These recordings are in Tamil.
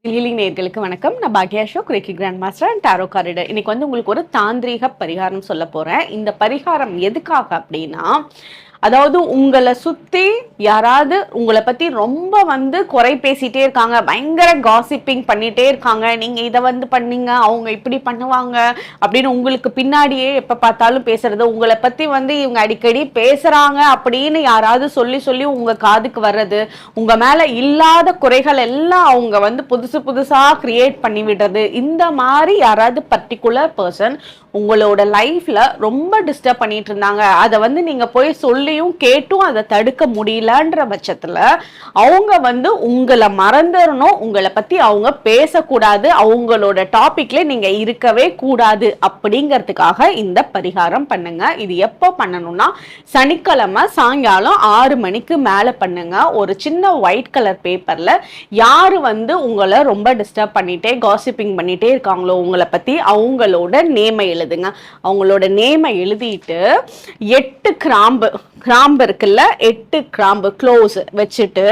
ஹீலிங் நேயர்களுக்கு வணக்கம். நான் பாக்யா Ashok, reiki grand master and tarot card reader. இன்னைக்கு உங்களுக்கு ஒரு தாந்திரீக பரிகாரம் சொல்ல போறேன். இந்த பரிகாரம் எதுக்காக அப்படின்னா, அதாவது உங்களை சுத்தி யாராவது உங்களை பத்தி ரொம்ப குறை பேசிட்டே இருக்காங்க, பயங்கர காசிப்பிங் பண்ணிட்டே இருக்காங்க. நீங்க இதை பண்ணீங்க, அவங்க இப்படி பண்ணுவாங்க அப்படின்னு உங்களுக்கு பின்னாடியே எப்ப பார்த்தாலும் பேசுறது, உங்களை பத்தி இவங்க அடிக்கடி பேசுறாங்க அப்படின்னு யாராவது சொல்லி சொல்லி உங்க காதுக்கு வர்றது, உங்க மேல இல்லாத குறைகள் எல்லாம் அவங்க புதுசு புதுசா கிரியேட் பண்ணி விடுறது, இந்த மாதிரி யாராவது பர்டிகுலர் பர்சன் உங்களோட லைஃப்ல ரொம்ப டிஸ்டர்ப் பண்ணிட்டு இருந்தாங்க, அதை நீங்க போய் சொல்லியும் கேட்டும் அதை தடுக்க முடியலன்ற பட்சத்துல அவங்க உங்களை மறந்துடணும், உங்களை பத்தி அவங்க பேசக்கூடாது, அவங்களோட டாபிக்ல நீங்க இருக்கவே கூடாது அப்படிங்கிறதுக்காக இந்த பரிகாரம் பண்ணுங்க. இது எப்போ பண்ணணும்னா, சனிக்கிழமை சாயங்காலம் 6 மணிக்கு மேல பண்ணுங்க. ஒரு சின்ன ஒயிட் கலர் பேப்பர்ல யாரு உங்களை ரொம்ப டிஸ்டர்ப் பண்ணிட்டே காசிப்பிங் பண்ணிட்டே இருக்காங்களோ உங்களை பத்தி, அவங்களோட நேமை எழுதுங்க. அவங்களோட நேமை எழுதிட்டு 8 கிராம்பு இருக்குல்ல, 8 கிராம்பு க்ளோஸ் வச்சுட்டு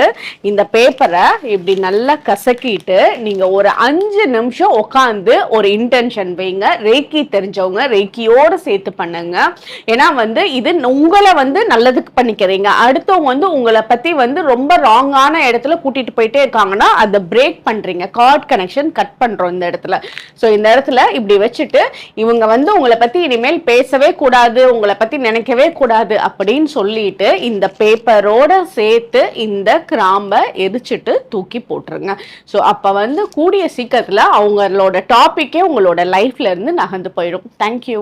இந்த பேப்பரை இப்படி நல்லா கசக்கிட்டு நீங்க ஒரு 5 நிமிஷம் உட்காந்து ஒரு இன்டென்ஷன் வைங்க. ரேக்கி தெரிஞ்சவங்க ரேக்கியோட சேர்த்து பண்ணுங்க. ஏன்னா இது உங்களை நல்லதுக்கு பண்ணிக்கிறீங்க. அடுத்தவங்க உங்களை பத்தி ரொம்ப ராங்கான இடத்துல கூட்டிட்டு போயிட்டே இருக்காங்கன்னா அதை பிரேக் பண்றீங்க. கார்ட் கனெக்ஷன் கட் பண்றோம் இந்த இடத்துல. ஸோ இந்த இடத்துல இப்படி வச்சுட்டு இவங்க உங்களை பத்தி இனிமேல் பேசவே கூடாது, உங்களை பத்தி நினைக்கவே கூடாது அப்படின்னு சொல்லிட்டு இந்த பேப்பரோட சேர்த்து இந்த கிராம்பை எரிச்சிட்டு தூக்கி போட்டுருங்க. ஸோ அப்ப கூடிய சீக்கிரத்துல அவங்களோட டாபிக்கே உங்களோட லைஃப்ல இருந்து நகர்ந்து போயிடும். தேங்க்யூ.